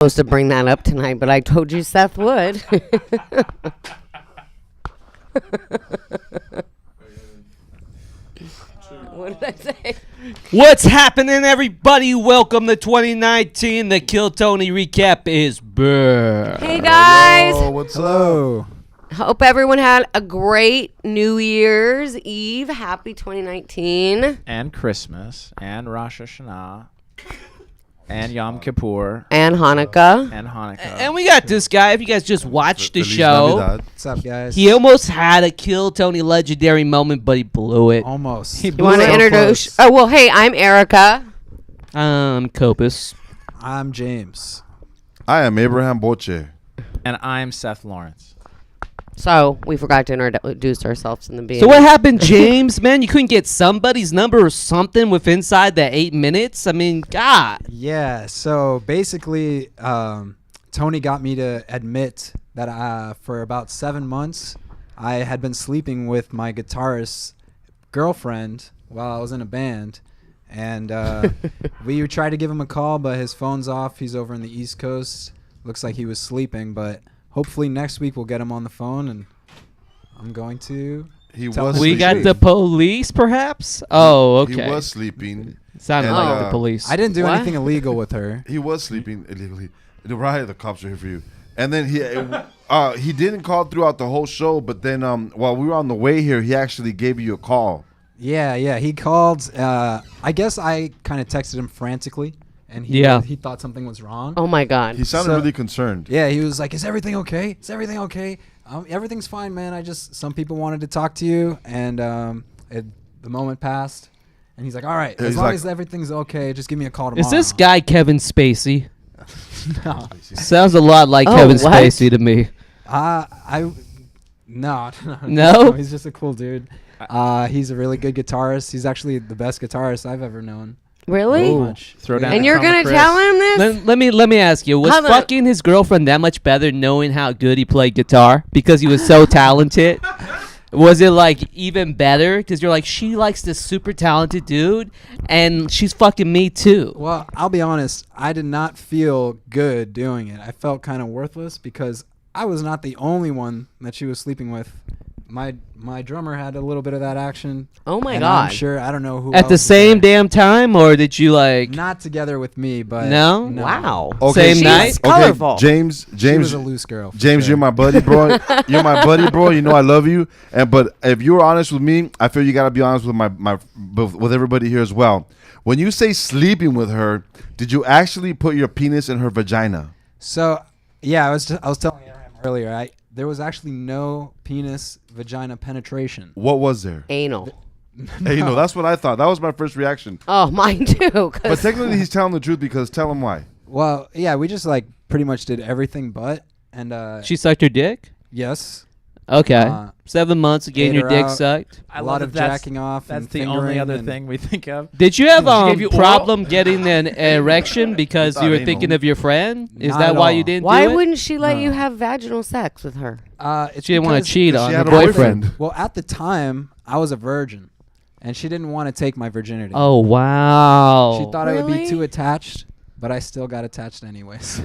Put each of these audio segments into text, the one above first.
supposed to bring that up tonight, but I told you Seth would. What did I say? What's happening, everybody? Welcome to 2019. The Kill Tony recap is back. Hey guys. Hello, what's Hello. Hope everyone had a great New Year's Eve. Happy 2019. And Christmas. And Rosh Hashanah. And Yom Kippur. And Hanukkah. And Hanukkah. And we got this guy. If you guys just watched the Feliz show, Navidad. What's up, guys? he almost had a Kill Tony legendary moment, but he blew it. Almost. You want to introduce? Oh, well, hey, I'm Erica. Copus. I'm James. I am Abraham Boche. And I'm Seth Lawrence. So, we forgot to introduce ourselves in the beginning. So what happened, James? Man, you couldn't get somebody's number or something with inside the 8 minutes? I mean, God. Yeah, so basically, Tony got me to admit that for about 7 months, I had been sleeping with my guitarist's girlfriend while I was in a band. And we tried to give him a call, but his phone's off. He's over in the East Coast. Looks like he was sleeping, but hopefully next week we'll get him on the phone, and I'm going to He tell was him We the got truth. the police, perhaps? Oh, okay. He was sleeping. Sounded and, like the police. I didn't do What? anything illegal with her. He was sleeping illegally. Right, the cops are here for you. And then he didn't call throughout the whole show, but then while we were on the way here, he actually gave you a call. Yeah, he called. I guess I kind of texted him frantically, and he thought something was wrong. Oh, my God. He sounded So- really concerned. Yeah, he was like, "Is everything okay? Is everything okay? Everything's fine, man. Some people wanted to talk to you, and the moment passed." And he's like, "All right, Yeah, as he's long like- as everything's okay, just give me a call tomorrow." Is this guy Kevin Spacey? No. Sounds a lot like Oh, Kevin what? Spacey to me. No, No? he's just a cool dude. He's a really good guitarist. He's actually the best guitarist I've ever known. Really? Pretty much. Throw down And the you're crumb going of to Chris. tell him this? Let me ask you, was Hold on. fucking his girlfriend that much better knowing how good he played guitar because he was so talented? Was it like even better because you're like, she likes this super talented dude and she's fucking me too? Well, I'll be honest. I did not feel good doing it. I felt kind of worthless because I was not the only one that she was sleeping with. My drummer had a little bit of that action. Oh, my and God. I'm sure. I don't know who At the else was same there. damn time, or did you like? Not together with me, but No? Wow. Same She's night? colorful. James, She was a loose girl. for James, sure. you're my buddy, bro. You're my buddy, bro. You know I love you. But if you're honest with me, I feel you gotta be honest with with everybody here as well. When you say sleeping with her, did you actually put your penis in her vagina? So, yeah, I was telling Abraham earlier. There was actually no penis vagina penetration. What was there? Anal. Hey, no, that's what I thought. That was my first reaction. Oh, mine too. But 'cause- technically, he's telling the truth because tell him why. Well, yeah, we just like pretty much did everything but, and She sucked your dick? yes, Okay. 7 months of getting ate your her dick out. sucked. I a love lot that of that's- jacking off. That's and the only fingering other and- thing we think of. Did you have She gave you oral? problem getting an erection because you were Not thinking anal. of your friend? Is Not that at why all. you didn't Why do it? wouldn't she let No. you have vaginal sex with her? It's She didn't want to because- cheat She on her had a boyfriend. boyfriend. Well, at the time, I was a virgin, and she didn't want to take my virginity. Oh, wow. She thought I would be Really? too attached, but I still got attached anyways.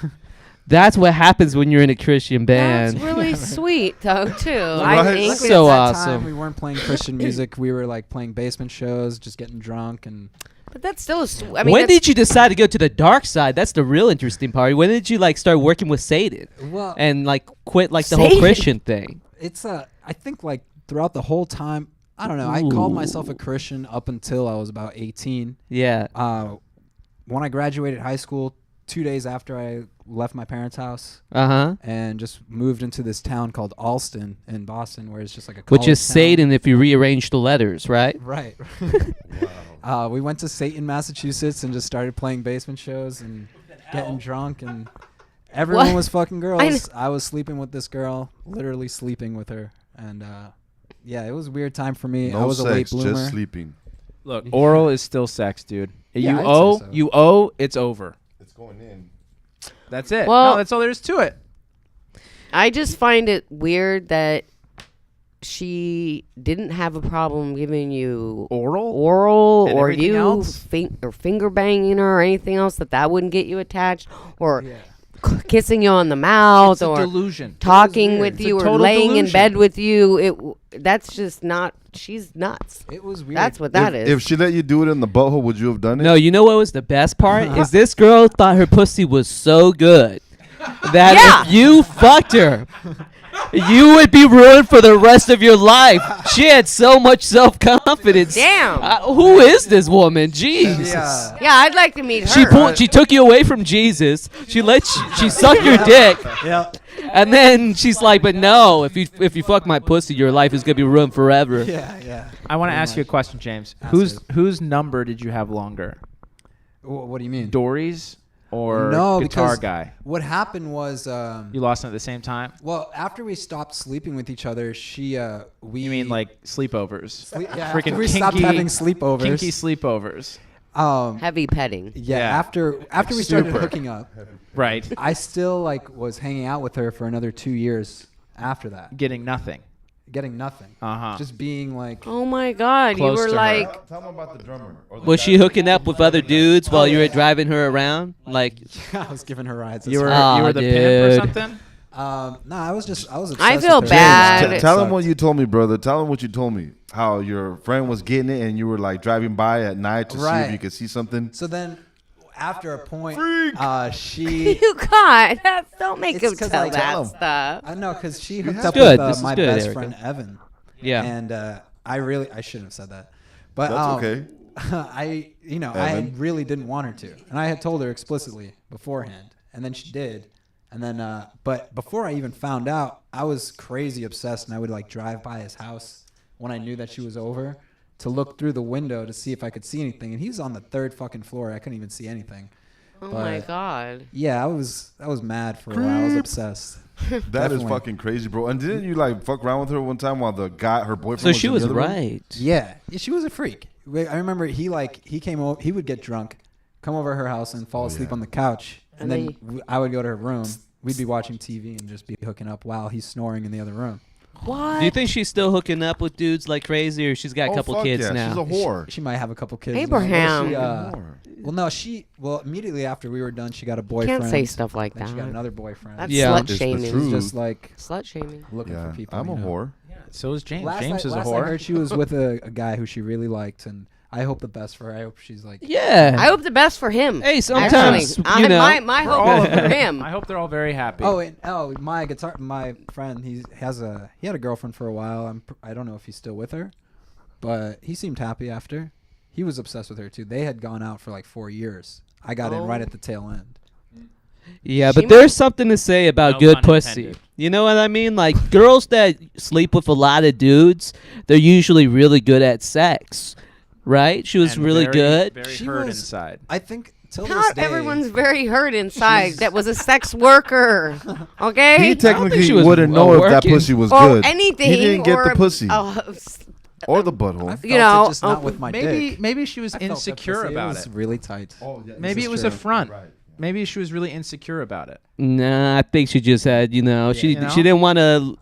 That's what happens when you're in a Christian band. That's really sweet, though, too. I Right. think. Luckily, So at that awesome. time, we weren't playing Christian music. We were like playing basement shows, just getting drunk, and But that's still. I mean, when that's- did you decide to go to the dark side? That's the real interesting part. When did you like start working with Satan well, and like quit like the whole Satan? Christian thing? it's I think like throughout the whole time, I don't know. I called Ooh. myself a Christian up until I was about 18. Yeah. When I graduated high school, 2 days after I left my parents' house Uh-huh. and just moved into this town called Alston in Boston, where it's just like a Which is college town. Satan if you rearrange the letters, right? Right. We went to Satan, Massachusetts, and just started playing basement shows and getting drunk, and everyone What? was fucking I girls. I was sleeping with this girl, literally sleeping with her, and yeah, it was a weird time for me. I No was a late sex, bloomer. just sleeping. Look, oral is still sex, dude. Yeah, you I'd owe, say so. you owe, it's over. It's going in. That's it. Well- no, that's all there is to it. I just find it weird that she didn't have a problem giving you oral And or everything you else? or finger banging her or anything else that wouldn't get you attached or Yeah. kissing you on the mouth It's a or delusion. talking with It's a you or total laying in delusion. bed with you. That's just not. She's nuts. It was weird. That's what that is. If she let you do it in the butthole, would you have done it? No, you know what was the best part? Is this girl thought her pussy was so good that Yeah. if you fucked her, you would be ruined for the rest of your life. She had so much self-confidence. Damn. Who is this woman? Jesus. Yeah. Yeah, I'd like to meet her. She took you away from Jesus. She sucked your dick. Yeah. And then she's like, "But no, if you fuck my pussy, your life is gonna be ruined forever." Yeah. I want to Pretty ask you a much. question, James. Ask Whose number did you have longer? What do you mean? Dory's or No, guitar because guy? what happened was, You lost them at the same time? well, after we stopped sleeping with each other, we. You mean like sleepovers? Yeah, Freaking after we stopped kinky- having sleepovers. Kinky sleepovers. Heavy petting. Yeah, Yeah. after we started Super. hooking up, Right. I still was hanging out with her for another 2 years after that, Getting nothing. getting nothing. Uh-huh. Just being like, Oh my God, Close you were to her. like, Tell them about the drummer. Or the Was guy. she hooking up with other dudes while you were driving her around? Like, I was giving her rides. You were Aw, you were the pimp or dude. something? No, I was obsessed I feel with her. bad. Tell them what you told me, brother. Tell them what you told me. How your friend was getting it, and you were like driving by at night to see Right. if you could see something. So then, after a point, she. you got. Don't make It's him 'cause tell I that tell him. stuff. I know, because she have hooked up to. Good, with this is my good, best Erica. friend Evan. yeah. And I shouldn't have said that, but That's okay. I Evan. really didn't want her to, and I had told her explicitly beforehand, and then she did, and then but before I even found out, I was crazy obsessed, and I would like drive by his house when I knew that she was over to look through the window to see if I could see anything, and he was on the 3rd fucking floor. I couldn't even see anything. Oh But- my God. Yeah, I was mad for a while. I was obsessed. That is Definitely. fucking crazy, bro. And didn't you like fuck around with her one time while the guy, her boyfriend? So she in the was other room? right. Yeah, she was a freak. I remember he came over. He would get drunk, come over her house and fall asleep on the couch, and And then I would go to her room. We'd be watching TV and just be hooking up while he's snoring in the other room. What? Do you think she's still hooking up with dudes like crazy, or she's got a Oh, couple fuck kids yeah. now? She's a whore. She might have a couple kids. now. Abraham. She, Whore. well, immediately after we were done, she got a boyfriend. Can't say stuff like Then that. she got another boyfriend. That's Yeah. slut It's the shaming. truth. Just like Slut shaming. looking Yeah, for people. I'm a you know. whore. Yeah. So is James. Last James is a I whore. heard she was with a guy who she really liked, and I hope the best for her. I hope she's like. Yeah. I hope the best for him. Hey, sometimes, Actually, you know. my hope is for him. I hope they're all very happy. My friend, he had a girlfriend for a while. I don't know if he's still with her, but he seemed happy after. He was obsessed with her too. They had gone out for like 4 years. I got in right at the tail end. Yeah, She but there's something to say about No good pun pussy. intended. You know what I mean? Like girls that sleep with a lot of dudes, they're usually really good at sex, right? She was And really very, good. Very She hurt was- inside. I think till this Not day, everyone's very hurt inside. That was a sex worker. Okay? He technically she was, wouldn't know if that working. pussy was or good. anything. He didn't get or, the pussy uh, or the butthole. I felt you know, it just not with my dick. Maybe she was I felt that insecure pussy. about was it. really tight. Maybe is it was true. a front. Right. Maybe she was really insecure about it. Nah, I think she just had, she you know? she didn't want to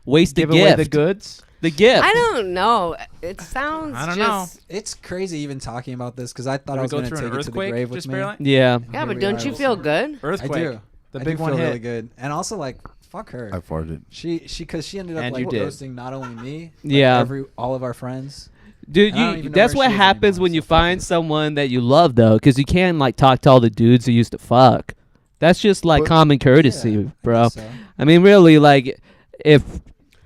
waste the Give away gift. the goods. The gift. I don't know. It sounds I don't just. It's crazy even talking about this because I thought Did I we was go going to through take an it to the earthquake grave with just me. barely? Yeah. Yeah, Here but we don't are. you feel good? I Earthquake. do. The I big do one feel hit. really good, and also like fuck her. I farted. Because she ended up And like you did. roasting not only me, but Yeah. all of our friends. Dude, I don't even know that's where what she is happens anymore, when you so fuck find her. someone that you love, though, because you can't, like, talk to all the dudes who used to fuck. That's just, like, But- common courtesy, Yeah, I bro. guess so. I mean, really, like, if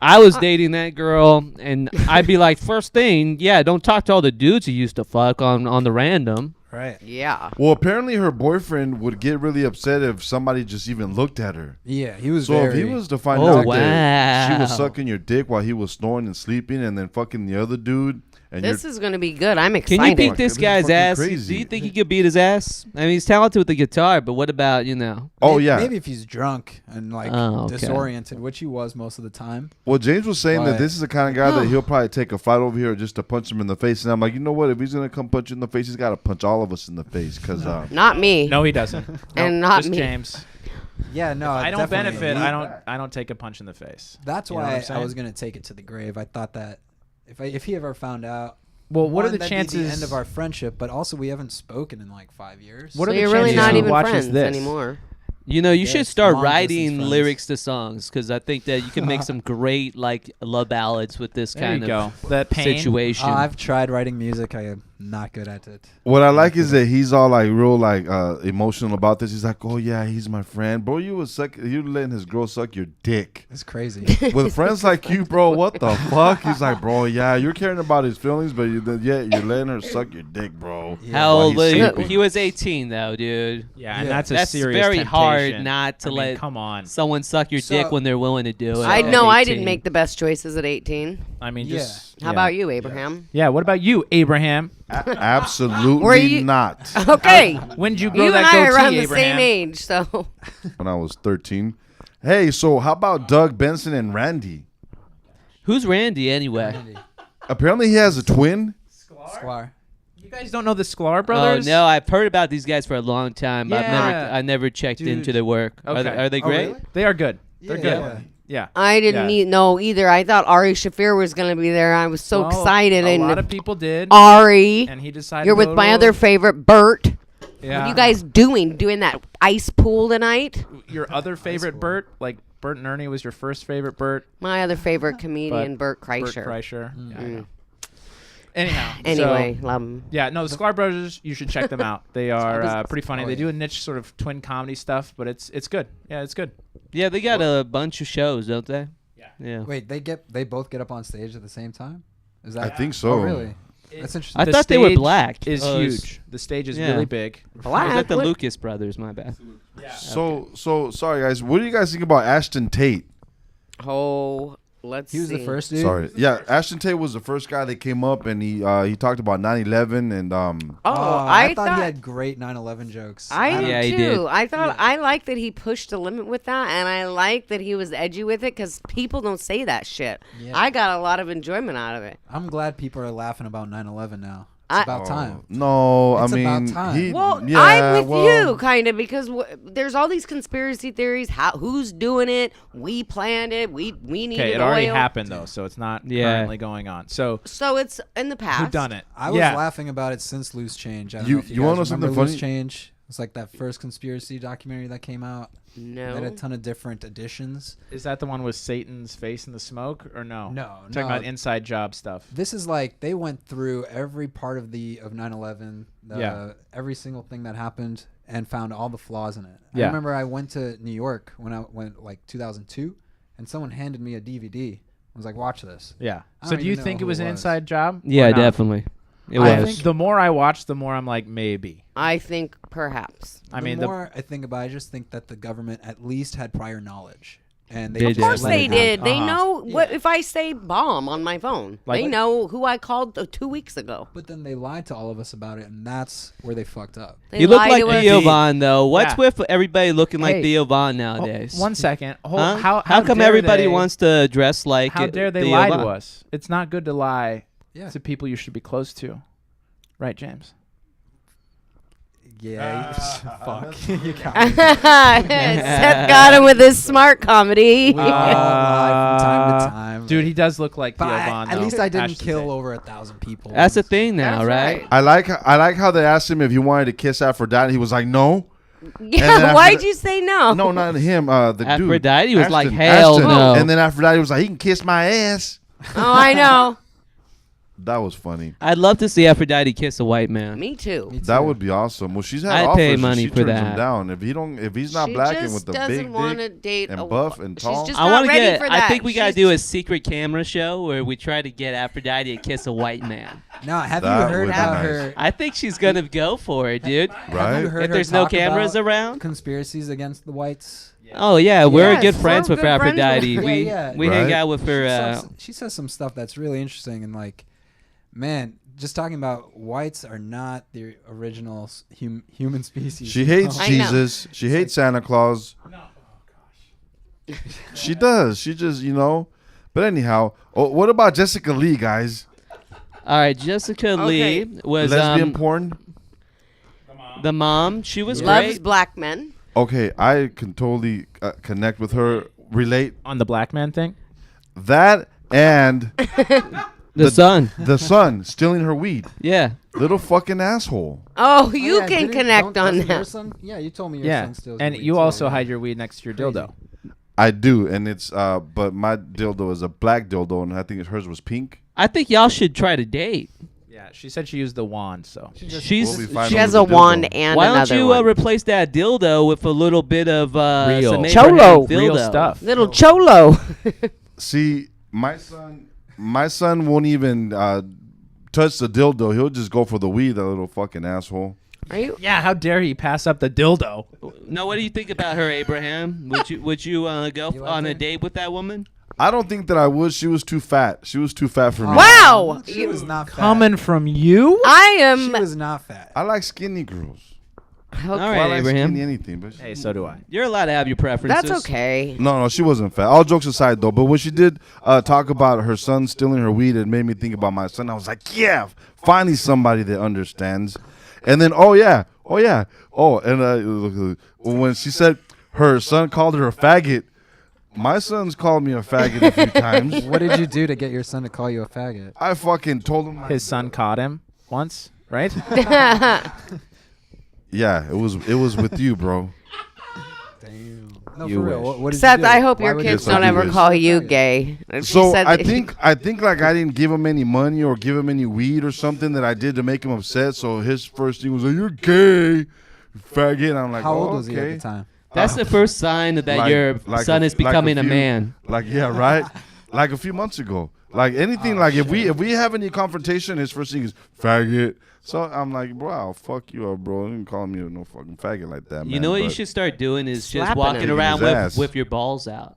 I was dating that girl, and I'd be like, first thing, yeah, don't talk to all the dudes you used to fuck on the random. Right. Yeah. Well, apparently her boyfriend would get really upset if somebody just even looked at her. Yeah, he was So very. if he was to find Oh, out that she was wow. sucking your dick while he was snoring and sleeping, and then fucking the other dude, and This you're is going to be good. I'm excited. Can you beat Fuck, this this is guy's fucking ass? crazy. Do you think he could beat his ass? I mean, he's talented with the guitar, but what about, oh yeah. Maybe if he's drunk and like Oh, okay. disoriented, which he was most of the time. Well, James was saying that But- this is the kind of guy that he'll probably take a flight over here just to punch him in the face, and I'm like, you know what? If he's gonna come punch you in the face, he's got to punch all of us in the face, because Not me. No, he doesn't. And No, not just me. James. Yeah, no, I don't definitely. benefit. I don't take a punch in the face. That's You know what why I'm I saying? was gonna take it to the grave. I thought that if he ever found out. Well, what are the that'd be chances? the end of our friendship, but also we haven't spoken in like 5 years. What So are the you're really chances not he even watches friends this? anymore. You know, you Yes, should start long-distance writing friends. lyrics to songs because I think that you can make some great like love ballads with this There kind you of go. That pain. situation. I've tried writing music. I am not good at it. What I like is that he's all like real like emotional about this. He's like, oh yeah, he's my friend, bro. You letting his girl suck your dick. It's crazy. With friends like you, bro, what the fuck? He's like, bro, yeah, you're caring about his feelings, but you're letting her suck your dick, bro. How While old he's was he? sleeping. He was 18 though, dude. Yeah, and Yeah. that's a That's serious very hard temptation. not to I mean, let come on. someone suck your dick So- when they're willing to do it. I at know I 18. didn't make the best choices at 18. I mean, Yeah. just How about you, Abraham? Yeah. What about you, Abraham? Absolutely Were you- not. Okay. When did you grow You that and I are goatee, around the Abraham? same age, so When I was 13. Hey, so how about Doug Benson and Randy? Who's Randy anyway? Apparently he has a twin. Sklar. You guys don't know the Sklar Oh brothers? no, I've heard about these guys for a long time, but Yeah. I never checked Dude. into their work. Okay. Are they Oh, great? really? They are good. They're Yeah. good. Yeah. I didn't Yeah. know either. I thought Ari Shafir was going to be there. I was so Well, excited. A and lot of people did. Ari, And he decided you're to with go my to other favorite, Bert. Yeah. What are you guys doing? Doing that ice pool tonight? Your other favorite Pool. Bert, like Bert and Ernie was your first favorite Bert. My other favorite comedian, Bert Bert Kreischer. Kreischer. Mm. Yeah, I Mm. know. Anyhow. Anyway, Yeah, no, the Sklar Brothers, you should check them out. They are was- pretty funny. Oh, They yeah. do a niche sort of twin comedy stuff, but it's good. Yeah, it's good. Yeah, they got a bunch of shows, don't they? Yeah. Yeah. Wait, they both get up on stage at the same time? Is that? I think so. Oh, really? That's interesting. I The thought they were stage black. Is Oh, it's- huge. The stage is yeah. really big. Is black. that the What- Lucas brothers? My bad. So sorry guys. What do you guys think about Ashton Tate? Oh, let's He was see. the first dude. Sorry. Yeah, Ashton Tate was the first guy that came up and he talked about 9/11 and Oh, I thought he had great 9/11 jokes. I don't- did Yeah, he too. did. I thought I like that he pushed the limit with that, and I like that he was edgy with it because people don't say that shit. Yeah. I got a lot of enjoyment out of it. I'm glad people are laughing about 9/11 now. I- It's about time. No, It's I about mean time. he. Well, yeah, I'm with well, you kind of because there's all these conspiracy theories. Who's doing it? We planned it. We needed Okay, it already oil. happened though, so it's not Yeah. currently going on. So So it's in the past. who done it? I was yeah. laughing about it since Loose Change. I don't You- know if you you guys wanna know remember something Loose funny? Change. It's like that first conspiracy documentary that came out. They had a No. ton of different editions. Is that the one with Satan's face in the smoke or no? No, I'm talking no. about inside job stuff. This is like they went through every part of 9/11, Yeah. every single thing that happened, and found all the flaws in it. I Yeah. remember I went to New York when I went like 2002, and someone handed me a DVD. I was like, "Watch this." Yeah. I So don't do you even know think it who was it an was. inside job? or Yeah, not? definitely. It I was. think the more I watch, the more I'm like maybe. I think perhaps. I The mean, more I think about it, I just think that the government at least had prior knowledge, and They they did. Of just course let they it happen. did. They Uh-huh. know what Yeah. if I say bomb on my phone. Like- they know who I called 2 weeks ago. But then they lied to all of us about it, and that's where they fucked up. They You look lied like to us. Theo Von though. What's Yeah. with everybody looking like Hey. Theo Von Oh, nowadays? 1 second. Huh? How come dare everybody they- wants to dress like? How dare they Theo lie Von? to us? It's not good to lie Yeah, to people you should be close to. Right, James? yeah. Fuck. You got me. Seth got him with his smart comedy. We all lie from time to time. Dude, he does look like But Theo I- Von. at though. least I didn't Ashton kill Tate. over 1,000 people. That's the thing now, That's right? right. I like how they asked him if he wanted to kiss Aphrodite. He was like, no. then Yeah, after why'd that- you say no? No, not him. The dude. Aphrodite was like, Ashton. hell Ashton. no. And then Aphrodite was like, he can kiss my ass. Oh, I know. That was funny. I'd love to see Aphrodite kiss a white man. Me too. Me That too. would be awesome. Well, she's had I'd offers. pay and money she for turns that. him down. If he's not She black and just with the doesn't big want to dick date and a buff wo- and She's tall. just I not want to ready get. for I that. think we gotta She's- do a secret camera show where we try to get Aphrodite to kiss a white man. Now, have That you heard would be about nice. her? I think she's gonna go for it, dude. Have Right? you heard If her there's no talk cameras about around. conspiracies against the whites? Oh yeah, we're Yes, good friends we're with good friends with Aphrodite. her. We Yeah, we hang Right. out with her. She says some stuff that's really interesting, and like, man, just talking about whites are not the original human species. She hates I know. Jesus. She hates Santa Claus. She does. She just, But anyhow, what about Jessica Lee, guys? All right, Jessica Okay. Lee was Lesbian porn? the mom. She was Loves great. black men. Okay, I can totally connect with her, relate. On the black man thing? That and The son. The son stealing her weed. Yeah. Little fucking asshole. Oh, you can didn't- connect don't- on doesn't your that. son- Yeah, you told me your Yeah, son steals. and your you weed, also too. hide your weed next to your dildo. I do, and it's but my dildo is a black dildo, and I think hers was pink. I think y'all should try to date. Yeah, she said she used the wand, so. She's. We'll be fine She over has the a wand dildo. and Why don't another you one. replace that dildo with a little bit of Real. some Cholo. Abraham Real dildo? stuff. Little cholo. See, my son won't even touch the dildo. He'll just go for the weed. That little fucking asshole. Are you? Yeah, how dare he pass up the dildo? No, what do you think about her, Abraham? Would you go You on like a her? date with that woman? I don't think that I would. She was too fat. She was too fat for me. Wow. She was not fat. Coming from you? I She am. was not fat. I like skinny girls. All Well, I right, like Abraham. skinny anything, but Hey, so do I. You're allowed to have your preferences. That's okay. no, she wasn't fat. All jokes aside, though, but when she did talk about her son stealing her weed, it made me think about my son. I was like, yeah, finally somebody that understands. And then, and when she said her son called her a faggot, my son's called me a faggot a few times. What did you do to get your son to call you a faggot? I fucking told him. His son caught him once, right? Yeah, it was with you, bro. Damn. No, You for real. wish. What did Seth, you do? I hope Why your would kids Yes, I don't do ever wish. call you gay. She So said I that- think like I didn't give him any money or give him any weed or something that I did to make him upset. So his first thing was like, "You're gay, faggot." And I'm like, How oh, old was he okay. at the time? That's the first sign that Like- your like son a- is like a becoming a few- man. Like yeah, right. Like a few months ago. Like anything. Like if we have any confrontation, his first thing is faggot. So I'm like, bro, I'll fuck you up, bro. You can call me no fucking faggot like that, man. You know what you But, should start doing is just Slapping walking him. around His ass. with your balls out.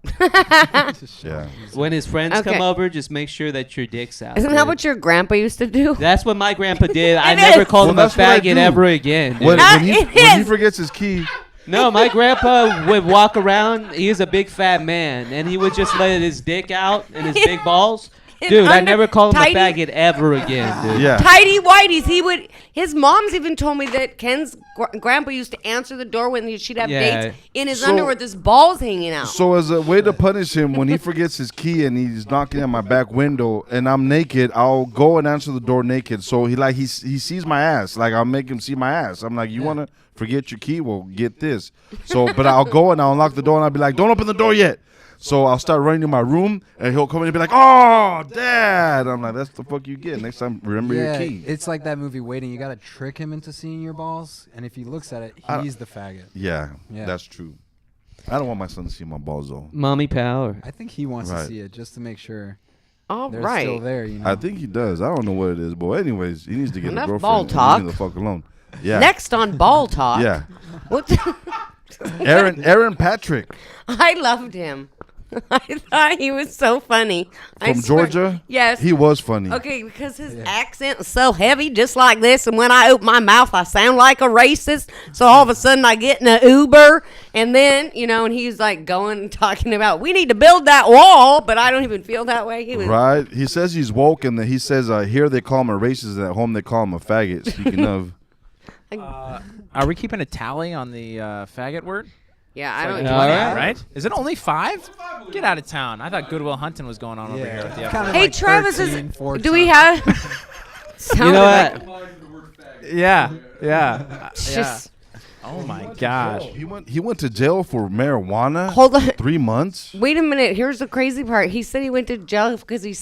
Yeah. When his friends Okay. come over, just make sure that your dick's out. Isn't that dude. what your grandpa used to do? That's what my grandpa did. I It never is. called Well, him a that's what I faggot do. ever again. dude. When he It is. forgets his key. No, my grandpa would walk around. He's a big fat man, and he would just let his dick out and his big balls. In Dude, I under- never called him a tidy- faggot ever again, dude. Yeah. Tidy whities. He would. His mom's even told me that Ken's grandpa used to answer the door when she'd have Yeah. dates in his So- underwear with his balls hanging out. So as a way to punish him, when he forgets his key and he's knocking at my back window and I'm naked, I'll go and answer the door naked. So he sees my ass. Like I'll make him see my ass. I'm like, you wanna forget your key? Well, get this. So, but I'll go and I'll unlock the door and I'll be like, don't open the door yet. So I'll start running to my room and he'll come in and be like, oh, Dad. I'm like, that's the fuck you get. Next time, remember your key. It's like that movie Waiting. You gotta trick him into seeing your balls, and if he looks at it, he's the faggot. Yeah, Yeah. that's true. I don't want my son to see my balls though. Mommy power. I think he wants Right. to see it just to make sure All they're right. still there. You know. I think he does. I don't know what it is, but anyways, he needs to get Enough a girlfriend. ball and talk. Leave me the fuck alone. Yeah. Next on Ball Talk. Yeah. What? Aaron Patrick I loved him. I thought he was so funny. I from swear- Georgia. Yes. He was funny. Okay, because his accent was so heavy, just like this, and when I open my mouth, I sound like a racist. So all of a sudden, I get in an Uber, and then and he's like going and talking about we need to build that wall, but I don't even feel that way. He was Right. He says he's woke, and then he says here they call him a racist, and at home they call him a faggot. Speaking of, Are we keeping a tally on the faggot word? yeah. I don't. All right. Right? Is it only 5? Get out of town. I thought Goodwill Hunting was going on over here with the Kind of Hey, like Travis, 13, is 14. do we have? You know what? Yeah. Yeah. Just Oh my gosh. he went to jail for marijuana. hold on. 3 months. Wait a minute. Here's the crazy part. He said he went to jail because he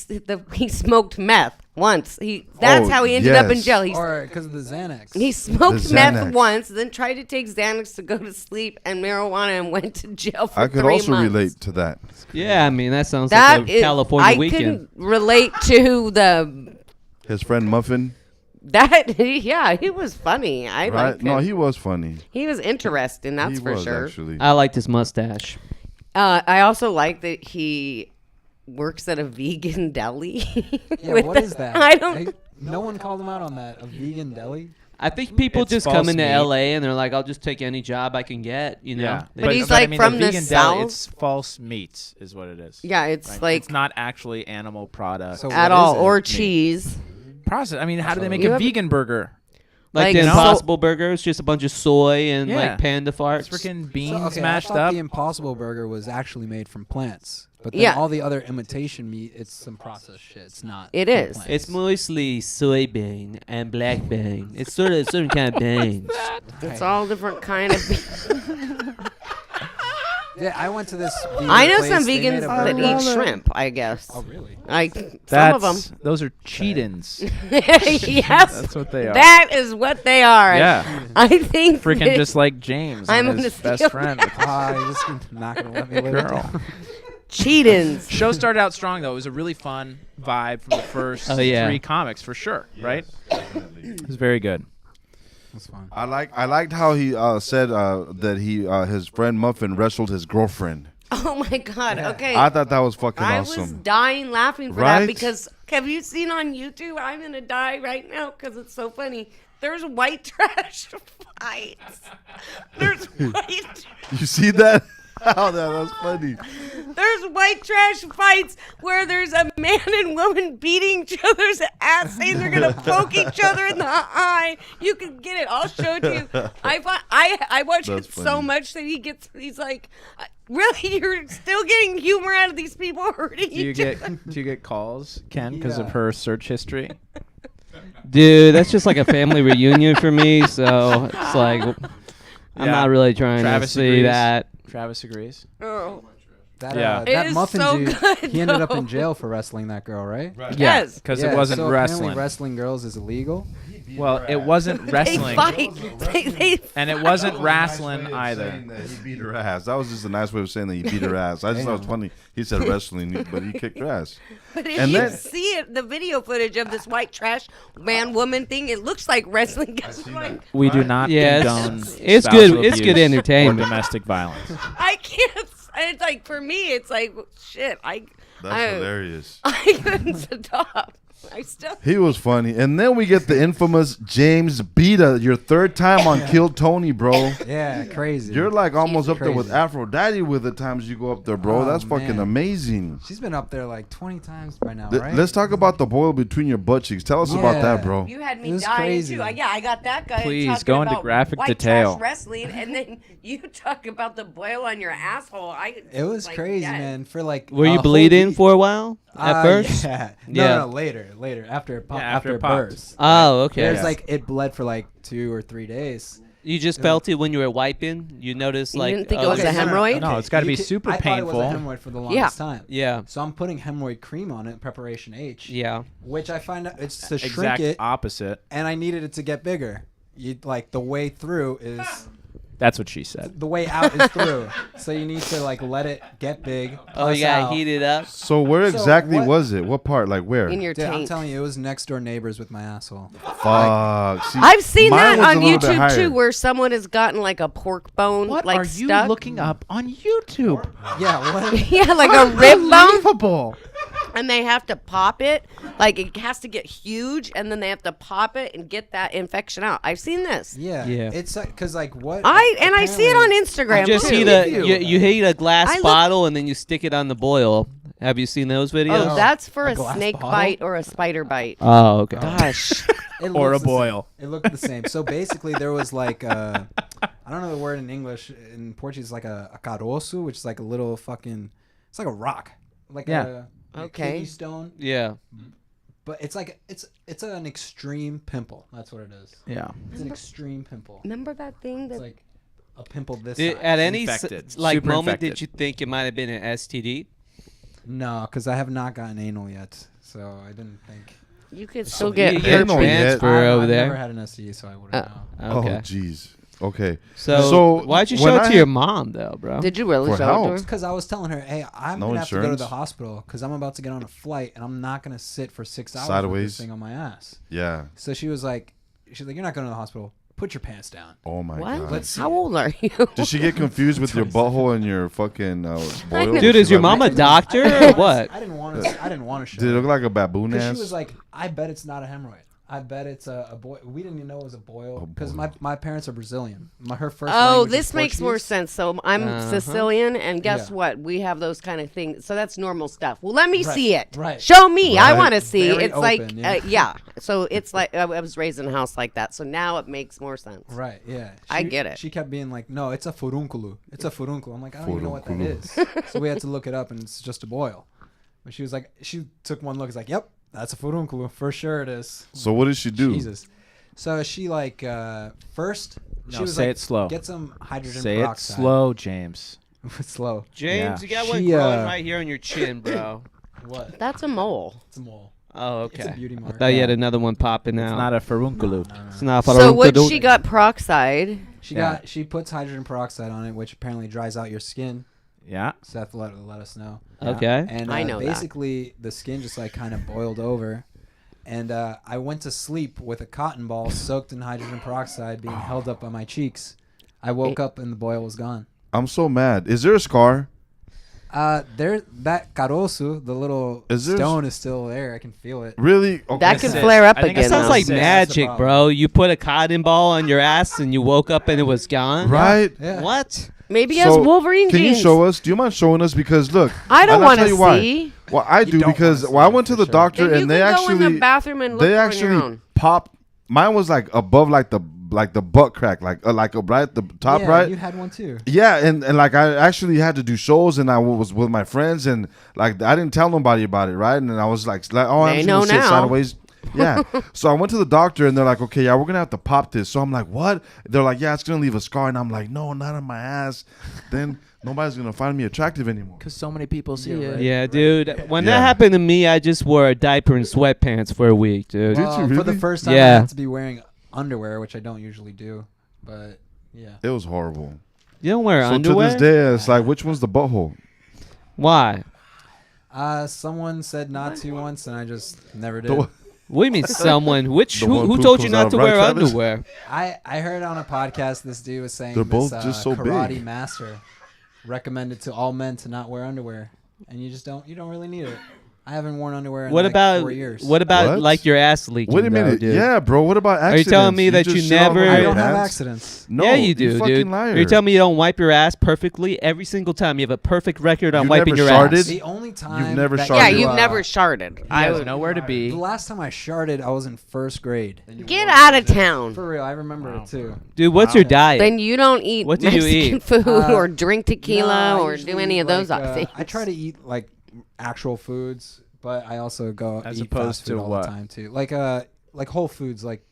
smoked meth once. That's Oh, how he ended up in yes. jail. Or because of the Xanax. He smoked The meth Xanax. once, then tried to take Xanax to go to sleep and marijuana, and went to jail for I could 3 also months. relate to that. Yeah, I mean that sounds That like a is, California I weekend. can relate to His friend Muffin. that. Yeah, he was funny. I Right? liked No, him. he was funny. He was interesting. That's he for was, sure. Actually. I liked his mustache. I also like that he works at a vegan deli. Yeah, with what is that? I don't. No one called him out on that. A vegan deli. I think people It's just false come into meat. LA and they're like, I'll just take any job I can get, you know. Yeah. But he's like from the vegan South. Deli, it's false meats is what it is. Yeah, it's Right? like it's not actually animal product. So at what all is it? or Meat. cheese. Process. I mean, how do they make You a have- vegan burger? Like the Like, Impossible Burger is just a bunch of soy and Yeah. like panda farts. It's freaking beans So, okay, mashed I thought up. the Impossible Burger was actually made from plants, but then Yeah. all the other imitation meat, it's some processed shit. It's not. It from is. plants. It's mostly soybean and black bean. It's sort of a certain kind of beans. It's all different kind of. Yeah, I went to this. vegan I know place, some they made vegans a that burger. eat shrimp. I guess. Oh really? Like some of them. Those are cheat-ins. Yes. That's what they are. That is what they are. Yeah. I think. Freaking that- just like James I'm and his gonna best steal friend. You're just not gonna let me live it Girl. down. Cheat-ins. Show started out strong though. It was a really fun vibe from the first Oh, yeah. 3 comics for sure, right? It was very good. That's fine. I liked how he said that his friend Muffin wrestled his girlfriend. Oh my God. Okay. I thought that was fucking I was awesome. dying laughing for Right? that because have you seen on YouTube? I'm gonna die right now because it's so funny. There's white trash fights. There's white. You see that? Oh, that was funny. There's white trash fights where there's a man and woman beating each other's ass, saying they're gonna poke each other in the eye. You can get it. I'll show it to you. I watch That's it so funny. much that he's like, really, you're still getting humor out of these people hurting Do you each other. get calls, Ken, because of her search history? Dude, that's just like a family reunion for me. So it's like I'm Yeah. not really trying Travis to see agrees. that. Travis agrees. Oh. That, Yeah. It that is muffin so dude, good, he ended up though. in jail for wrestling that girl, right? Yes. because Yeah, it wasn't so wrestling. Apparently wrestling girls is illegal. Well, it wasn't They wrestling, fight. They and it wasn't wrestling either. He beat her ass. That was just a nice way of saying that he beat her ass. I just thought it was funny. He said wrestling, but he kicked her ass. But if And you then- see it, the video footage of this white trash man woman thing, it looks like wrestling. 'Cause like, We do not Yeah, condone it's spousal good. It's good abuse entertainment. or domestic violence. I can't. It's like for me, it's like shit. That's hilarious. I couldn't stop. I still. He was funny. And then we get the infamous James Bida, your third time on Kill Tony, bro. Yeah, crazy. You're like almost up there with crazy. Aphrodite with the times you go up there, bro. Oh, That's fucking man. amazing. She's been up there like 20 times by now, right? Let's talk about the boil between your butt cheeks. Tell us about that, Yeah. bro. You had It me was dying crazy. too. Yeah, I got that guy. Please, talking go into about graphic white detail. Trash wrestling, and then you talk about the boil on your asshole. It was like, crazy, that- man. For like, Were a you whole bleeding week. for a while at first? Yeah. Yeah. No, later, after it popped, Yeah, after after it it popped. burst. Oh, okay. There's like it bled for like 2 or 3 days. You just felt it when you were wiping. You noticed You like didn't think it was okay, a hemorrhoid? No, it's gotta You be ca- super I thought it was painful. a hemorrhoid for the longest time. Yeah, So I'm putting hemorrhoid cream on it, preparation H. yeah. Which I find out it's to shrink Exact it, opposite. and I needed it to get bigger. You like the way through is That's what she said. the way out is through. So you need to like let it get big. Oh, press you gotta out. heat it up. So where So exactly what- was it? What part? Like where? in your Dude, I'm tank. telling you, it was next door neighbors with my asshole. Fuck. See, I've seen mine that was on a little bit YouTube higher. too, where someone has gotten like a pork bone, like stuck. up on YouTube? Yeah, what? Yeah, like a rib bone, Unbelievable. and they have to pop it. Like it has to get huge, and then they have to pop it and get that infection out. I've seen this. Yeah, Yeah. It's because like what? I see it on Instagram Just too. heat a you heat a glass I look- bottle and then you stick it on the boil. Have you seen those videos? Oh, that's for A a glass snake bottle? bite or a spider bite. Oh, okay. Gosh. It Or looks a the same. boil. It looked the same. So basically, there was like I don't know the word in English. In Portuguese, it's like a caroço, which is like a little fucking. It's like a rock, like Yeah. a Okay. kidney stone. Yeah. But it's like it's an extreme pimple. That's what it is. Yeah. It's an extreme pimple. Remember that thing It's that like a pimple this Did, size. at any Infected. like Super moment infected. did you think it might have been an STD? No, because I have not gotten anal yet, so I didn't think. you could still You get get Ain't a no yet. transfer I've over never there. had an STD, so I wouldn't know. Okay. Oh, jeez. Okay. So why'd you when show it I- to your mom though, bro? Did you really For show help. it to her? Because I was telling her, hey, I'm No gonna have to go to insurance? the hospital because I'm about to get on a flight and I'm not gonna sit for 6 hours with Sideways? this thing on my ass. Yeah. So she's like, you're not going to the hospital. Put your pants down. Oh my What? god. Let's see How it. old are you? Did she get confused with your butthole and your fucking boil? know. Dude, is your mom a doctor or what? I didn't want to. I didn't want to show. Did it her. look like a baboon Because ass? she was like, I bet it's not a hemorrhoid. I bet it's a boil. We didn't even know it was a boil A because boil. my parents are Brazilian. Her first. Oh, language is this makes more Portuguese. sense. So I'm Uh-huh. Sicilian, and guess Yeah. what? We have those kind of things. So that's normal stuff. Well, let me Right, see it. right. Show me. I Right. want to see. Very It's like, open, yeah. yeah. So it's like I was raised in a house like that. So now it makes more sense. Right. Yeah. I get it. She kept being like, "No, it's a furúnculo. It's a furúnculo." I'm like, I don't even know what that Furúnculo. is. So we had to look it up, and it's just a boil. But she was like, she took one look. It's like, "Yep, that's a furúnculo for sure. It is." So what did she do? Jesus. So she like first. She No, was say like, it slow. Get some hydrogen Say it peroxide. slow, James. Slow. James, Yeah. you got one She, growing right here on your chin, bro. What? That's a mole. It's a mole. Oh, It's okay. a beauty I mark. thought you had another one popping It's out. not a furunculum. It's not So what farunculum. she got peroxide. Yeah. She puts hydrogen peroxide on it, which apparently dries out your skin. Yeah. Seth let us know. Okay. And I know that. basically the skin just like kind of boiled over. And I went to sleep with a cotton ball soaked in hydrogen peroxide being held up on my cheeks. I woke up and the boil was gone. I'm so mad. Is there a scar? There, that caroço, the little Is there stone, is still there. I can feel it. Really? Okay. That could That's it. flare up I think again. That sounds though. like That's the magic, problem. bro. You put a cotton ball on your ass and you woke up and it was gone. Right? Yeah. What? Maybe he has So, Wolverine Can you genes. show us? Do you mind showing us? Because look, I don't and I'll want tell to you why. see. Well, I You do don't because wanna see I it went to for the sure. doctor Then you and they can go in the actually bathroom and look they on your actually own. popped. Mine was like above like the butt crack, like a right the top Yeah, right. You had one too. Yeah, and like I actually had to do shows, and I was with my friends, and like I didn't tell nobody about it, right? And I was like oh, I'm They just know gonna sit now. sideways. Yeah. So I went to the doctor, and they're like, okay, yeah, we're gonna have to pop this. So I'm like, what? They're like, yeah, it's gonna leave a scar, and I'm like, no, not on my ass. Then nobody's gonna find me attractive anymore. Because so many people see Yeah, it. right. Yeah, dude. When Yeah. that happened to me, I just wore a diaper and sweatpants for a week, dude. Did you For the really? first time, Yeah. I had to be wearing underwear, which I don't usually do. But yeah. It was horrible. You don't wear So underwear? to this day, it's like, which one's the butthole? Why? Someone said not to once, and I just never did. The- What do you mean someone? Which The one who poop told you comes not out, to right, wear Travis? underwear? I heard on a podcast this dude was saying They're this, both just so karate big. master recommended to all men to not wear underwear, and you don't really need it. I haven't worn underwear in What like about 4 years. what about What? like your ass leaking? Wait a though, minute. dude? Yeah, bro. What about you accidents? telling me that just you shit all over never- I your don't have pants? accidents. No, yeah, you do, fucking dude. liar. You're telling me you don't wipe your ass perfectly every single time. You have a perfect record on You wiping never your sharded? ass. The only time never that sharded? Yeah, you, you've never sharded. He I has would nowhere to be. The last time I sharded, I was in first grade. get out of town. For real, I remember Wow. it too. Dude, what's Wow. your diet? Then you don't eat What do you Mexican eat? food Uh, or drink tequila No, I or usually do any eat, of those like, things. I try to eat like actual foods, but I also go As eat opposed fast food to all what? the time too. Like whole foods, like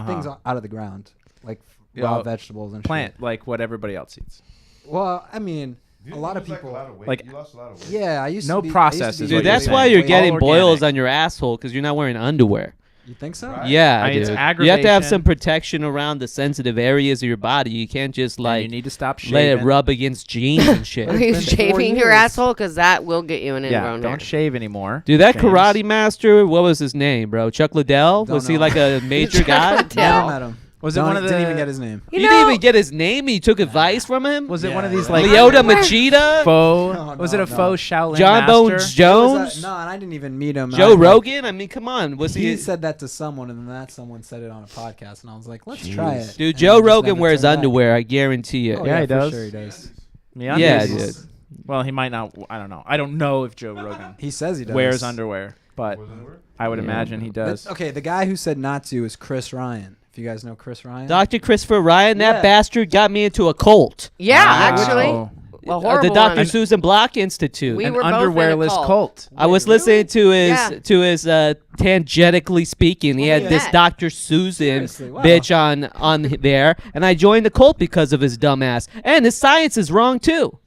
things out of the ground, like Yeah, raw vegetables and Plant, shit. like what everybody else eats. Well, I mean, a lot of people. Like- you lost a lot of weight. Yeah, I used No to be, process I used to is be what Dude, you're that's saying. why you're way- getting All boils organic. on your asshole because you're not wearing underwear. You think so? Right. Yeah, It's dude. You have to have aggravation. some protection around the sensitive areas of your body. You can't just And like you need to stop let it shaving. rub against jeans and shit. Are you It's been 4 shaving your years. asshole? Because that will get you an Yeah, ingrown hair. don't shave anymore. Dude, that James. karate master, what was his name, bro? Chuck Liddell? Don't Was he know. like a major Chuck guy? Liddell. Never met him. Was it one of the? Didn't even get his name. You You know, didn't even get his name. He took advice from him. Was it Yeah, one of these yeah. like Leota Machida, faux? No, was it no, a faux Shaolin John master? Bones Jones, No, and I didn't even meet him. Joe I, like, Rogan. I mean, come on. Was He he? said that to someone, and then that someone said it on a podcast, and I was like, "Let's try it." Dude, And Joe I just Rogan never wears turned back. underwear. I guarantee you. Oh, Yeah, he for does. Sure, he does. Yeah, Yeah, dude. dude. Well, he might not. I don't know. I don't know if Joe Rogan He says he does. wears underwear, but I would Yeah. imagine he does. Okay, the guy who said not to is Chris Ryan. If you guys know Chris Ryan, Dr. Christopher Ryan, that Yeah. bastard got me into a cult. yeah, Wow. actually, Oh. well, The horrible Dr. one. Susan Block Institute. We An were both in a underwearless cult. I was Really? listening to his Yeah. tangentially speaking. He Well, had yeah. this Dr. Susan Seriously, wow. bitch on there, and I joined the cult because of his dumbass. And his science is wrong too.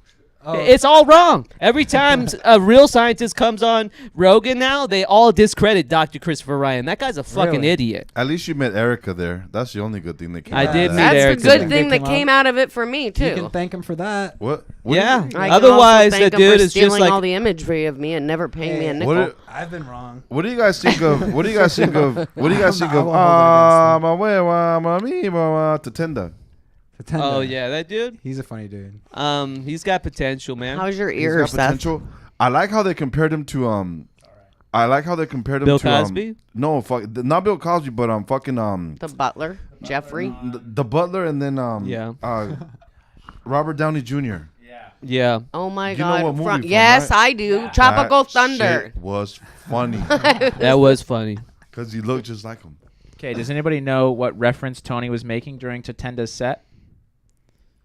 Oh. It's all wrong. Every time a real scientist comes on Rogan now, they all discredit Dr. Christopher Ryan. That guy's a fucking Really? idiot. At least you met Erica there. That's the only good thing that came I out did of meet that. That's Eric the good today. thing that Come came out. out of it for me you too. can thank him for that. What? Yeah. I can Otherwise, also thank the him dude for is just stealing like all the imagery of me and never paying me a Hey. nickel. What? I've been wrong. What do you guys think of? What do you guys think of? What do you guys I'm think not- of? I won't hold it against Tatenda. Pretender. oh yeah, that dude. He's a funny dude. He's got potential, man. How's your He's ear, got Seth? potential. I like how they compared him to I like how they compared him Bill to Cosby? No, not Bill Cosby, but fucking The butler, Jeffrey. the Butler, and then Yeah. Robert Downey Jr. Yeah. Oh my You know God! what movie from, yes, right? I do. Tropical That Thunder. shit was funny That was funny. because he looked just like him. Okay, does anybody know what reference Tony was making during Tatenda's set?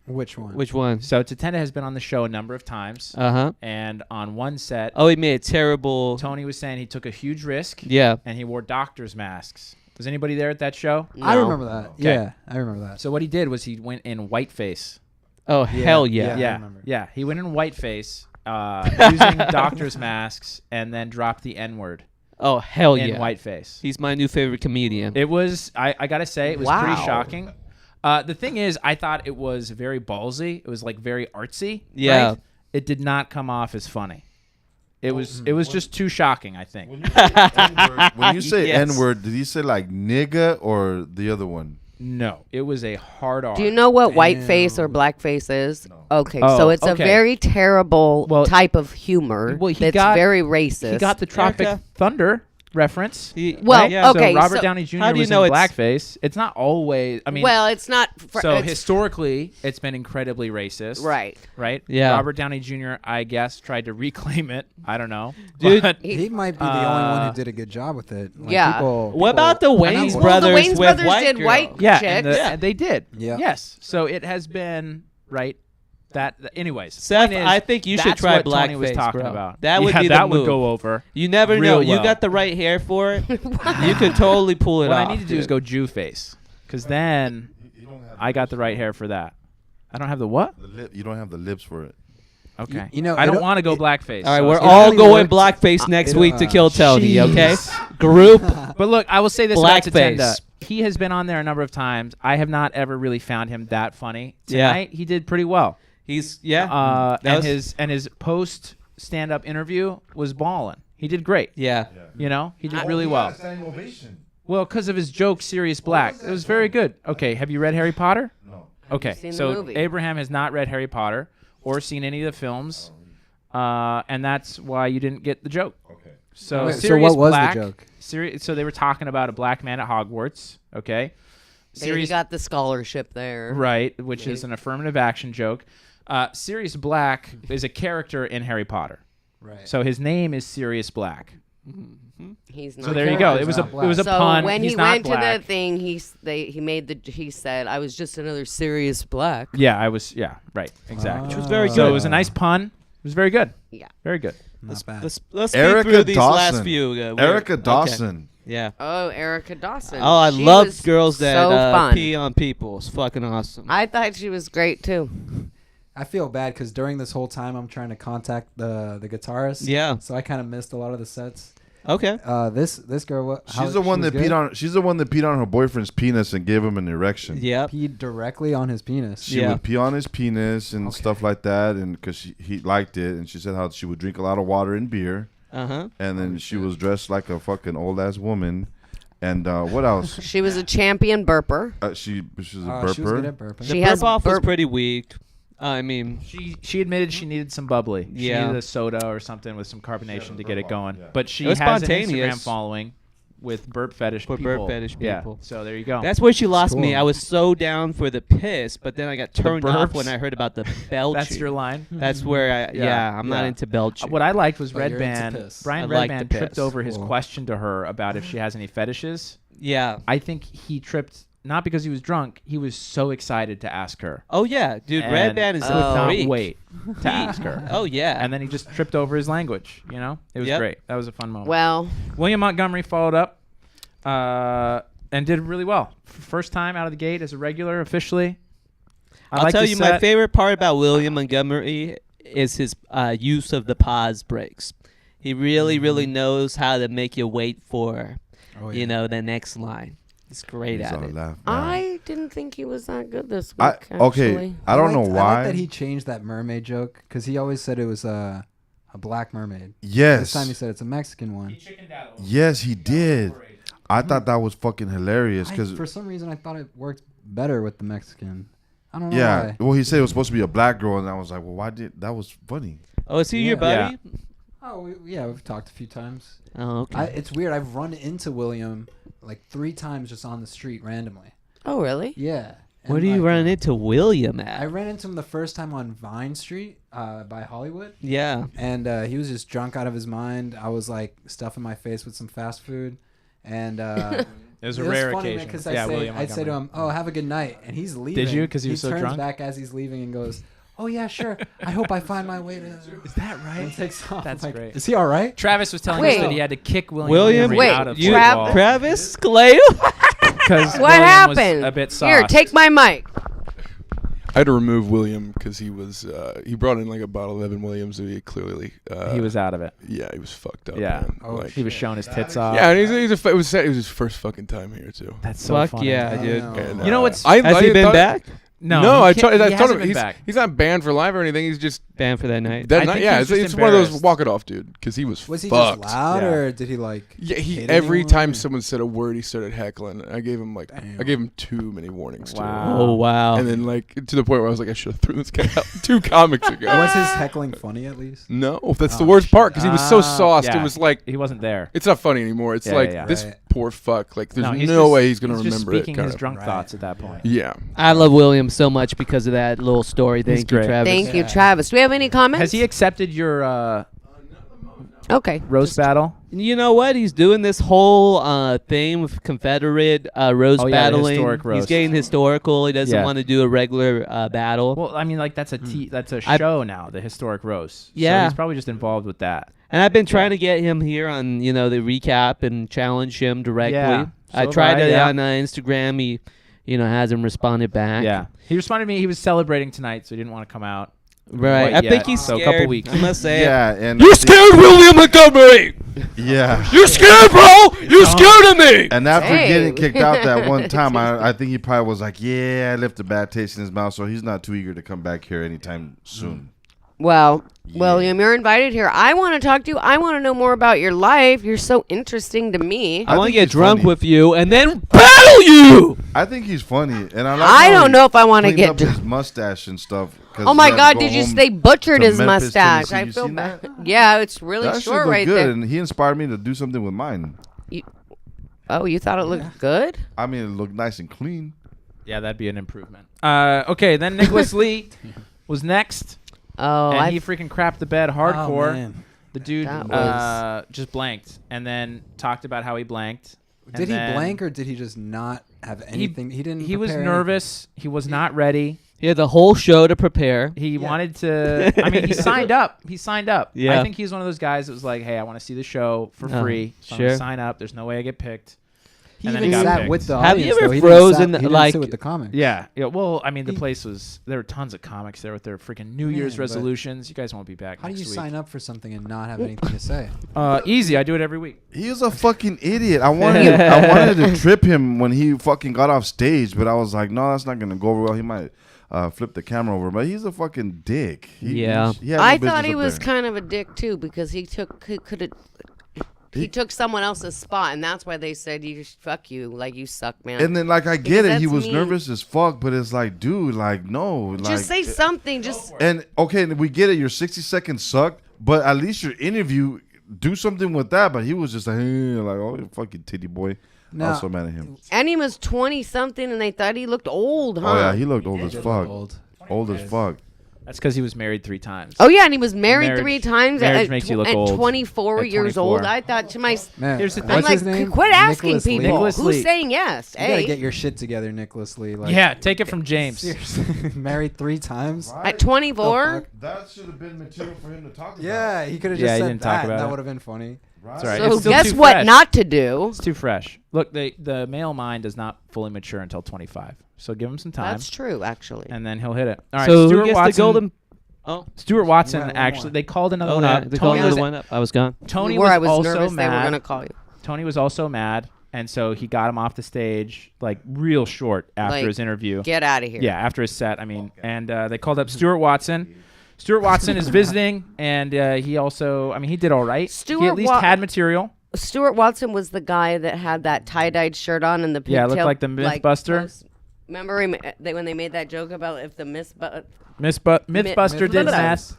Which one? Which one? So Tatenda has been on the show a number of times, Uh-huh. and on one set, Oh, he made a terrible... Tony was saying he took a huge risk, Yeah. and he wore doctor's masks. Was anybody there at that show? I No. remember that. Okay. Yeah, I remember that. So what he did was he went in whiteface. Oh, hell yeah. Yeah. I remember. Yeah, he went in whiteface using doctor's masks and then dropped the N-word Oh, hell in yeah. whiteface. He's my new favorite comedian. It was, I got to say, it was pretty Wow. shocking. The thing is, I thought it was very ballsy. It was like very artsy. Yeah. Right? It did not come off as funny. It was just too shocking, I think. When you say Yes. N-word, did he say like nigga or the other one? No, it was a hard R. Do you know what white Damn. face or black face is? Okay, Oh, so it's a okay. very terrible Well, type of humor. well, he that's got- very racist. He got the Tropic Erica. Thunder reference. Well, yeah. okay, So Robert so- Downey Jr. How do you was know in it's- blackface. It's not always. I mean, well, it's not. so it's, historically, it's been incredibly racist. right. Right. Yeah. Robert Downey Jr. I guess tried to reclaim it. I don't know. Dude, But He might be the only one who did a good job with it. Like, Yeah. What about the I know. Wayne's Well, brothers the Wayne's with brothers white did girl? white yeah, chicks. and they did. Yeah. Yes. So it has been right. Anyways, Seth, point is, I think you should that's try what Tony was blackface, talking bro. about. That would Yeah, be the that would move. go over. You never Real know. You well. got the right hair for it. You could totally pull it What off. I need to do is dude. go Jew face, because then I got the right hair for that. I don't have the what? You don't have the lips for it. Okay. you know, I don't it'll- want to go it- blackface. All right, so we're it's- all only going worked- blackface next it'll, week to kill Tony, jeez. okay? Group. But look, I will say this about Blackface. Tatenda. He has been on there a number of times. I have not ever really found him that funny. Yeah. Tonight, he did pretty well. He's, yeah. And was- his post stand-up interview was balling. He did great. Yeah. You know, he did really well. Standing ovation. Well, because of his joke, Sirius Black. It was very good. Okay, have you read Harry Potter? No. Okay, seen the so movie? Abraham has not read Harry Potter or seen any of the films, and that's why you didn't get the joke. Okay. So, Wait, so Sirius what was the Black, joke? So they were talking about a black man at Hogwarts. Okay, You got the scholarship there. right, which is an affirmative action joke. Sirius Black is a character in Harry Potter. Right. So his name is Sirius Black. He's not. So there you go. It He's was not it black. was a So pun. when He's he not went black. to the thing, he said, "I was just another serious black." Yeah, I was. Yeah, right. Exactly. Which was very So good. it was a nice pun. It was very good. Yeah. Very good. Not bad. Let's speak Erica through these last Dawson. few. Erica Okay. Dawson. Yeah. Oh, Erica Dawson. Oh, I She love was girls that so fun. pee on people. It's fucking awesome. I thought she was great too. I feel bad because during this whole time I'm trying to contact the guitarist. Yeah. So I kind of missed a lot of the sets. Okay. This girl. She's the one that peed on. She's the one that peed on her boyfriend's penis and gave him an erection. Yep. peed directly on his penis. She Yeah. would pee on his penis and Okay. stuff like that, and because he liked it, and she said how she would drink a lot of water and beer, Uh-huh. and then she was dressed like a fucking old ass woman, and what else? She was a champion burper. She was a She was good burper. at burping. The She burp has off was burp- pretty weak. I mean, She admitted she needed some bubbly. She Yeah. needed a soda or something with some carbonation to get it going. yeah. But she It was has an spontaneous. Instagram following with burp fetish For people. burp fetish Yeah. people. So there you go. that's where she lost me. cool. I was so down for the piss, but then I got turned off burps? when I heard about the belching. That's your line. That's where I, yeah, I'm not yeah. into belching. What I liked was But Red you're into Band. piss. Brian I Red like Band the tripped piss. over his Cool. question to her about if she has any fetishes. Yeah. I think he tripped not because he was drunk. He was so excited to ask her. Oh, yeah. Dude, Red And Band is could a not freak. wait to ask her. Oh, yeah. And then he just tripped over his language. You know, it was Yep. great. That was a fun moment. Well, William Montgomery followed up and did really well. First time out of the gate as a regular officially. I'll tell you, my favorite part about William Montgomery is his use of the pause breaks. He really, really knows how to make you wait for, Oh, you know, the next line. He's great He's at all it. laugh. I didn't think he was that good this week. Okay, actually. I don't know I why. like that he changed that mermaid joke because he always said it was a black mermaid. This Yes, time he said it's a Mexican one. yes, he did. I thought that was fucking hilarious because For some reason, I thought it worked better with the Mexican. I don't know yeah. why. Well, he said it was supposed to be a black girl, and I was like, well, why did that was funny. Oh, is he Yeah. your buddy? Oh, yeah, we've talked a few times. Oh, okay. It's weird. I've run into William like 3 times just on the street randomly. Oh, really? Yeah. Where And, do you like, run into William I at? ran into him the first time on Vine Street by Hollywood. Yeah. And he was just drunk out of his mind. I was like stuffing my face with some fast food. And It was a it rare funny, occasion. because William I'd say to him, "Oh, have a good night," and he's leaving. Did you? 'Cause he was so turns drunk? back as he's leaving and goes, "Oh yeah, sure. I hope I find my way to." Is that right? And takes off. That's I'm like, great. Is he all right? Travis was telling us Wait. that he had to kick William, Wait, out of you, football Travis Clay? because What happened? a bit Here, sauced. take my mic. I had to remove William because he was he brought in like a bottle of Evan Williams. And he clearly He was out of it. yeah, he was fucked up. Yeah. man. Oh, Like, He was showing his tits off. yeah, and it was his first fucking time here too. That's so Fuck funny. yeah, I dude. know. And, You know what's- Has he been thought- back? No, I he told hasn't him been back. he's not banned for life or anything. He's just Banned for that night. that I night. think Yeah, he was it's just one of those embarrassed. walk it off, dude. Because he was Was he fucked. just loud, Yeah. or did he like? Yeah, hate every anyone, time or- someone said a word, he started heckling. I gave him too many warnings. Wow. Oh, wow. And then like to the point where I was like, I should have threw this guy out 2 comics ago. Was his heckling funny at least? No, that's the Oh, worst part because he was so sauced. Yeah. It was like He wasn't there. it's not funny anymore. It's Yeah, like yeah. this Right. poor fuck. Like there's he's no just- way he's gonna just remember it. speaking Kind his of. drunk Right. thoughts at that point. Yeah. I love William so much because of that little story. He's Thank you, great. Travis. Thank you, Travis. Do we have any comments? Has he accepted your Okay. roast battle? You know what? He's doing this whole thing with Confederate roast Oh, yeah, the battling. historic He's roast. getting historical. He doesn't Yeah. want to do a regular battle. Well, I mean, like that's a that's a I- show now, the historic roast. Yeah. so he's probably just involved with that. And I've been trying to get him here on, the recap and challenge him directly. Yeah, I so tried have I, it yeah. on Instagram. He, hasn't responded back. Yeah, he responded to me. He was celebrating tonight, so he didn't want to come out. Right. Quite I think yet. he's So a scared. couple weeks. I must say. Yeah, and You scared, William Montgomery? Yeah. You scared, bro? You scared of me? And after Hey. getting kicked out that one time, I think he probably was like, yeah, I left a bad taste in his mouth, so he's not too eager to come back here anytime soon. Well, Yeah. William, you're invited here. I want to talk to you. I want to know more about your life. You're so interesting to me. I want to think get he's drunk funny. with you and then battle you. I think he's funny, and I like I how don't he know if I want to cleaned get up drunk. his mustache and stuff. 'cause Oh he my had to God! go Did you home say butchered to his Memphis, mustache? Tennessee. I You feel seen bad. that? Yeah, it's really That shit short looked right good, there. and he inspired me to do something with mine. Oh, you thought it looked good? I mean, it looked nice and clean. Yeah, that'd be an improvement. Okay, then Nicholas Lee was next, Oh, and I he freaking crapped the bed hardcore. Oh, man. The dude That was- just blanked, and then talked about how he blanked. Did he blank, or did he just not have anything? He didn't. He was prepare nervous. He was not ready. He had the whole show to prepare. He wanted to. I mean, he signed up. He signed up. Yeah. I think he's one of those guys that was like, "Hey, I want to see the show for Oh, free. So I'm sure. gonna sign up. There's no way I get picked." He And then even he got sat picked. with the Have you audience. ever though. He didn't frozen, he didn't like- sit with the comics? Yeah. Well, I mean, the He- place was. There were tons of comics there with their freaking New Year's but- resolutions. You guys won't be back. How do next you week. sign up for something and not have anything to say? Easy. I do it every week. He was a fucking idiot. I wanted to trip him when he fucking got off stage, but I was like, no, that's not gonna go over well. He might flip the camera over, but he's a fucking dick. Yeah. he had no I business thought he up was there. kind of a dick too because he could have. He took someone else's spot, and that's why they said, "You fuck you, like you suck, man." And then, like, I get Because it. He that's was me. nervous as fuck, but it's like, dude, like, no, like, just say something. Just And okay, we get it. Your 60 seconds sucked, but at least your interview, do something with that. But he was just like, oh, you fucking titty boy. I No. was so mad at him. and he was 20 something, and they thought he looked old, huh? Oh yeah, he looked old as Did fuck. look Old as fuck. That's because he was married 3 times. Oh yeah, and he was married Marriage- 3 times marriage at, makes you look at old. 24 At years 24. old. I thought to myself, Man, Here's the thing. I'm what's like, his name? quit asking Nicholas Lee. people Nicholas who's Lee. saying yes. You gotta Hey, get your shit together, Nicholas Lee. Like, Yeah, take it from James. seriously, married 3 times. at 24. That should have been material for him to talk about. Yeah, he could have Yeah, just he said didn't talk that. about That it. would have been funny. That's all right. So It's still guess too what fresh. not to do? It's too fresh. Look, the male mind does not fully mature until 25. So give him some time, That's true, actually. and then he'll hit it. All right, So Stuart who gets Watson. the golden? Oh, Stuart Watson You had one actually. more. They called another oh one no, out. they called Tony another was, one up. I was gone. Tony Where I was was also nervous they were mad. gonna call you. Tony was also mad, and so he got him off the stage like real short after Like, his interview. Get out of here. Yeah, after his set. I mean, and they called up Stuart Watson. Stuart Watson is visiting, and he also, I mean, he did all right. He Stuart at least Wa- had material. Stuart Watson was the guy that had that tie-dyed shirt on and the Yeah, it looked pigtail, like the Mythbuster. post- Remember when they made that joke about if the Mythbuster did Mythbuster. mess,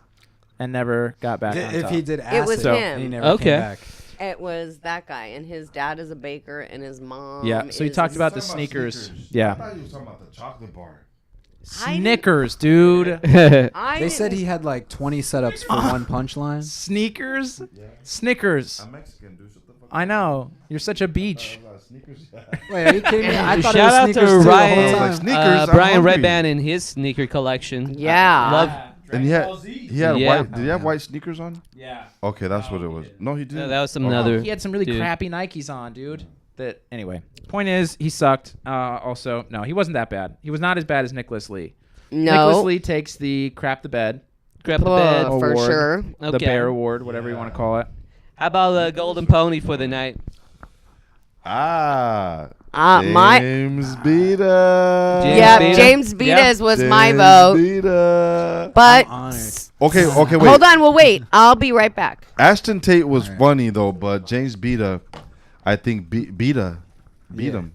and never got back on If top. he did It acid, was So- and he him. never Okay. came back. It was that guy, and his dad is a baker, and his mom. Yeah, so he is talked a- about the sneakers. I Yeah. thought you were talking about the chocolate bar. I didn't- Snickers, dude. I They said didn't- he had like 20 setups for one punchline. Sneakers? Snickers. Mexican, dude. Shut the fuck I know. You're such a beach. Sneakers. Wait, are you kidding me? I thought Shout it out was to sneakers too the Ryan, whole I was time. like, sneakers. I'm Brian hungry. Redband and his sneaker collection. Yeah. Love. And he had Yeah. white. Did he have white sneakers on? Yeah. Okay, that's what it was. No, he No, didn't. that was some Oh. other. He had some really dude. crappy Nikes on, dude. That anyway. Point is, he sucked. Also, no, he wasn't that bad. He was not as bad as Nicholas Lee. Nicholas No. Lee takes the crap the bed, Grab the bed. For award. sure. the Okay. Bear Award, whatever you want to call it. How about the Golden Pony for the night? My James Bida. James yeah, Bida? James Yeah. Bida's was my James vote, Bida. but I'm honored. Okay, wait. hold on, we'll wait. I'll be right back. Ashton Tate was Alright. funny though, but James Bida, I think beat Yeah. him.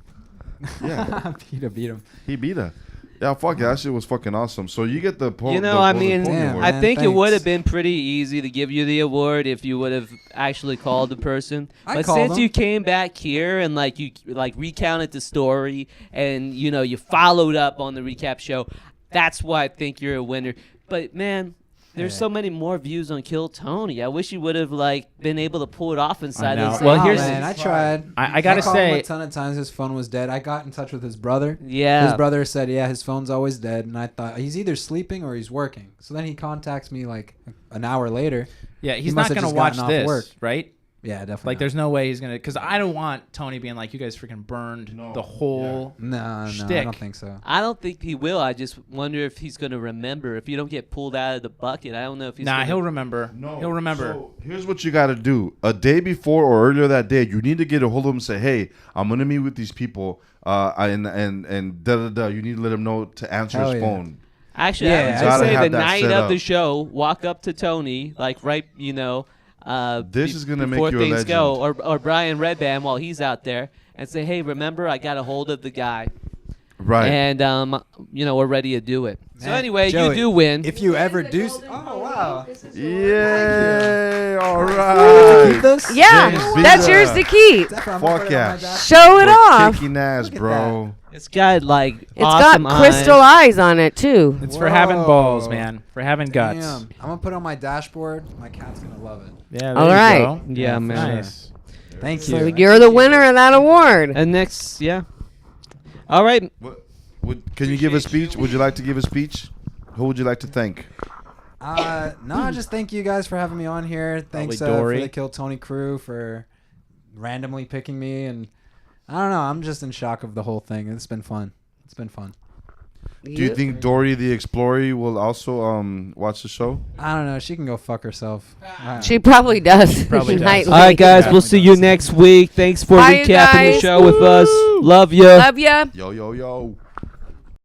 Yeah, beat him. he beat her. Yeah, fuck it. That shit was fucking awesome. So you get the You know, I mean, Damn, I man, think it would thanks. have been pretty easy to give you the award if you would have actually called the person. I But called since him. you came back here and you recounted the story and you followed up on the recap show, that's why I think you're a winner. But man, there's Yeah. so many more views on Kill Tony. I wish you would have been able to pull it off inside know. this. Well, Oh, here's- man, I tried. I gotta called him say- a ton of times his phone was dead. I got in touch with his brother. Yeah. His brother said, yeah, his phone's always dead. And I thought, he's either sleeping or he's working. So then he contacts me like an hour later. Yeah, He he's must not have gonna just watch gotten off this, work. right? Yeah, definitely. Like, there's no way he's gonna. Because I don't want Tony being like, you guys freaking burned the whole. No, I shtick. don't think so. I don't think he will. I just wonder if he's going to remember. If you don't get pulled out of the bucket, I don't know if he's Nah, gonna he'll remember. No, He'll remember. So here's what you got to do: a day before or earlier that day, you need to get a hold of him and say, "Hey, I'm gonna meet with these people, and da da da." You need to let him know to answer Hell his yeah. phone. Actually, Yeah, I you would gotta say have the that night set of up. the show, walk up to Tony, This is gonna make before you a things go, legend. or Brian Redband while he's out there, and say, "Hey, remember, I got a hold of the guy, Right. and we're ready to do it." So Man, anyway, Joey, you do win. If you ever do... Oh, wow. Yay! All Keep right. this? Yeah, James that's Bida. yours to keep. Definitely, I'm gonna Fuck put it on yeah. my dash- Show it We're off. Kicking ass, Look at bro. It's got It's awesome got crystal eyes on it too. It's for having Whoa. balls, man. For having guts. Damn. I'm going to put it on my dashboard. My cat's going to love it. Yeah, there All you right. go. Yeah, man. Nice. Thank So you. you're the winner of that award. And next, yeah. All right. Can you give a speech? Would you like to give a speech? Who would you like to thank? No, just thank you guys for having me on here. Thanks for Dory. the Kill Tony crew for randomly picking me. And I don't know. I'm just in shock of the whole thing. It's been fun. It's been fun. Do you think Dory the Explorer will also watch the show? I don't know. She can go fuck herself. She probably does. Probably does. Nightly. All right, guys. Yeah. We'll see you next week. Thanks for Bye, you recapping the guys. show with us. Love you. Love ya. Yo, yo, yo.